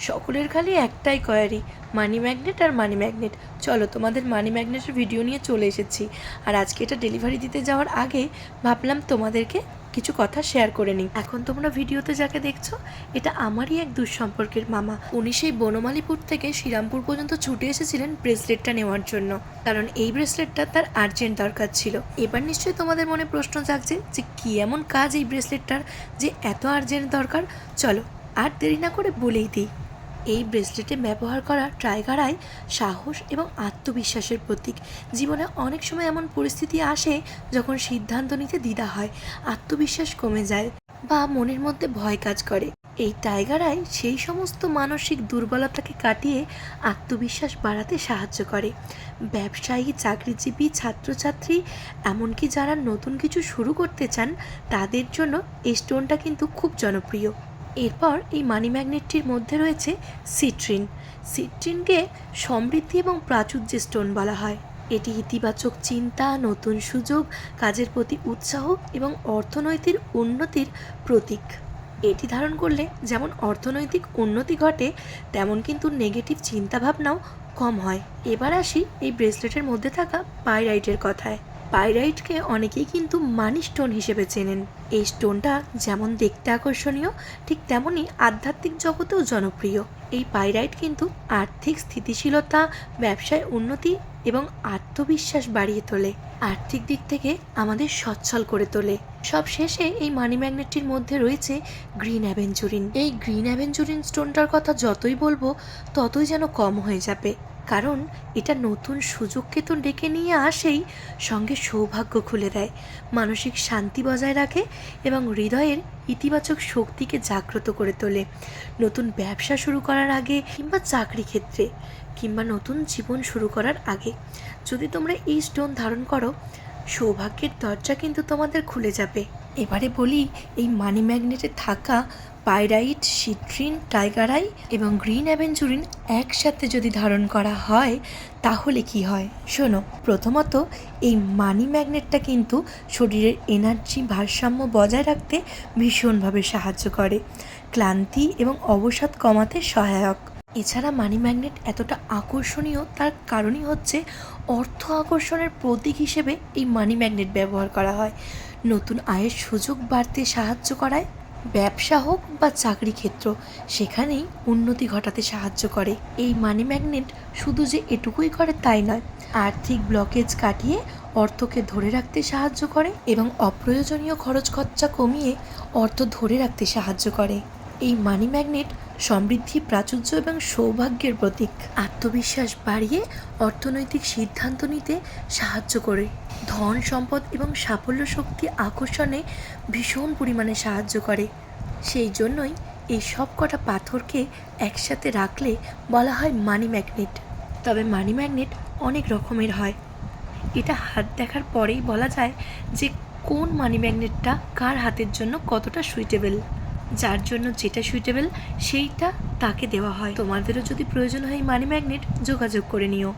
সকলের খালি একটাই কোয়ারি, মানি ম্যাগনেট আর মানি ম্যাগনেট। চলো তোমাদের মানি ম্যাগনেটের ভিডিও নিয়ে চলে এসেছি। আর আজকে এটা ডেলিভারি দিতে যাওয়ার আগে ভাবলাম তোমাদেরকে কিছু কথা শেয়ার করে নিই। এখন তোমরা ভিডিওতে যাকে দেখছো, এটা আমারই এক দুঃসম্পর্কের মামা। উনি সেই বনমালীপুর থেকে শ্রীরামপুর পর্যন্ত ছুটে এসেছিলেন ব্রেসলেটটা নেওয়ার জন্য, কারণ এই ব্রেসলেটটা তার আর্জেন্ট দরকার ছিল। এবার নিশ্চয়ই তোমাদের মনে প্রশ্ন জাগছে যে কী এমন কাজ এই ব্রেসলেটটার যে এত আর্জেন্ট দরকার। চলো আর দেরি না করে বলেই দিই। এই ব্রেসলেটে ব্যবহার করা টাইগার আই সাহস এবং আত্মবিশ্বাসের প্রতীক। জীবনে অনেক সময় এমন পরিস্থিতি আসে যখন সিদ্ধান্ত নিতে দ্বিধা হয়, আত্মবিশ্বাস কমে যায় বা মনের মধ্যে ভয় কাজ করে। এই টাইগার আই সেই সমস্ত মানসিক দুর্বলতাকে কাটিয়ে আত্মবিশ্বাস বাড়াতে সাহায্য করে। ব্যবসায়ী, চাকরিজীবী, ছাত্রছাত্রী, এমনকি যারা নতুন কিছু শুরু করতে চান তাদের জন্য এই স্টোনটা কিন্তু খুব জনপ্রিয়। এরপর এই মানি ম্যাগনেটটির মধ্যে রয়েছে সিট্রিন। সিট্রিনকে সমৃদ্ধি এবং প্রাচুর্যের স্টোন বলা হয়। এটি ইতিবাচক চিন্তা, নতুন সুযোগ, কাজের প্রতি উৎসাহ এবং অর্থনৈতিক উন্নতির প্রতীক। এটি ধারণ করলে যেমন অর্থনৈতিক উন্নতি ঘটে, তেমন কিন্তু নেগেটিভ চিন্তাভাবনাও কম হয়। এবার আসি এই ব্রেসলেটের মধ্যে থাকা পাইরাইটের কথায়। পাইরাইটকে অনেকেই কিন্তু মানি স্টোন হিসেবে চেনেন। এই স্টোনটা যেমন দেখতে আকর্ষণীয়, ঠিক তেমনই আধ্যাত্মিক জগতেও জনপ্রিয়। এই পাইরাইট কিন্তু আর্থিক স্থিতিশীলতা, ব্যবসায় উন্নতি এবং আত্মবিশ্বাস বাড়িয়ে তোলে। আর্থিক দিক থেকে আমাদের সচ্ছল করে তোলে। সব শেষে এই মানি ম্যাগনেটটির মধ্যে রয়েছে গ্রিন অ্যাভেঞ্চুরিন। এই গ্রিন অ্যাভেঞ্চুরিন স্টোনটার কথা যতই বলবো ততই যেন কম হয়ে যাবে, কারণ এটা নতুন সুযোগকে তো ডেকে নিয়ে আসেই, সঙ্গে সৌভাগ্য খুলে দেয়, মানসিক শান্তি বজায় রাখে এবং হৃদয়ের ইতিবাচক শক্তিকে জাগ্রত করে তোলে। নতুন ব্যবসা শুরু করার আগে কিংবা চাকরি ক্ষেত্রে কিংবা নতুন জীবন শুরু করার আগে যদি তোমরা এই স্টোন ধারণ করো, সৌভাগ্যের দরজা কিন্তু তোমাদের খুলে যাবে। এবারে বলি, এই মানি ম্যাগনেটে থাকা পাইরাইট, সিট্রিন, টাইগার আই এবং গ্রিন অ্যাভেঞ্চুরিন একসাথে যদি ধারণ করা হয় তাহলে কি হয় শোনো। প্রথমত, এই মানি ম্যাগনেটটা কিন্তু শরীরের এনার্জি ভারসাম্য বজায় রাখতে ভীষণভাবে সাহায্য করে, ক্লান্তি এবং অবসাদ কমাতে সহায়ক। এছাড়া মানি ম্যাগনেট এতটা আকর্ষণীয় তার কারণই হচ্ছে অর্থ আকর্ষণের প্রতীক হিসেবে এই মানি ম্যাগনেট ব্যবহার করা হয়। নতুন আয়ের সুযোগ বাড়তে সাহায্য করায়, ব্যবসা হোক বা চাকরি ক্ষেত্র, সেখানেই উন্নতি ঘটাতে সাহায্য করে। এই মানি ম্যাগনেট শুধু যে এটুকুই করে তাই নয়, আর্থিক ব্লকেজ কাটিয়ে অর্থকে ধরে রাখতে সাহায্য করে এবং অপ্রয়োজনীয় খরচ খরচা কমিয়ে অর্থ ধরে রাখতে সাহায্য করে। এই মানি ম্যাগনেট সমৃদ্ধি, প্রাচুর্য এবং সৌভাগ্যের প্রতীক। আত্মবিশ্বাস বাড়িয়ে অর্থনৈতিক সিদ্ধান্ত নিতে সাহায্য করে, ধন সম্পদ এবং সাফল্য শক্তি আকর্ষণে ভীষণ পরিমাণে সাহায্য করে। সেই জন্যই এই সব কটা পাথরকে একসাথে রাখলে বলা হয় মানি ম্যাগনেট। তবে মানি ম্যাগনেট অনেক রকমের হয়, এটা হাত দেখার পরেই বলা যায় যে কোন মানি ম্যাগনেটটা কার হাতের জন্য কতটা সুইটেবল। যার জন্য যেটা সুইটেবল সেইটা তাকে দেওয়া হয়। তোমাদেরও যদি প্রয়োজন হয় মানি ম্যাগনেট, যোগাযোগ করে নিও।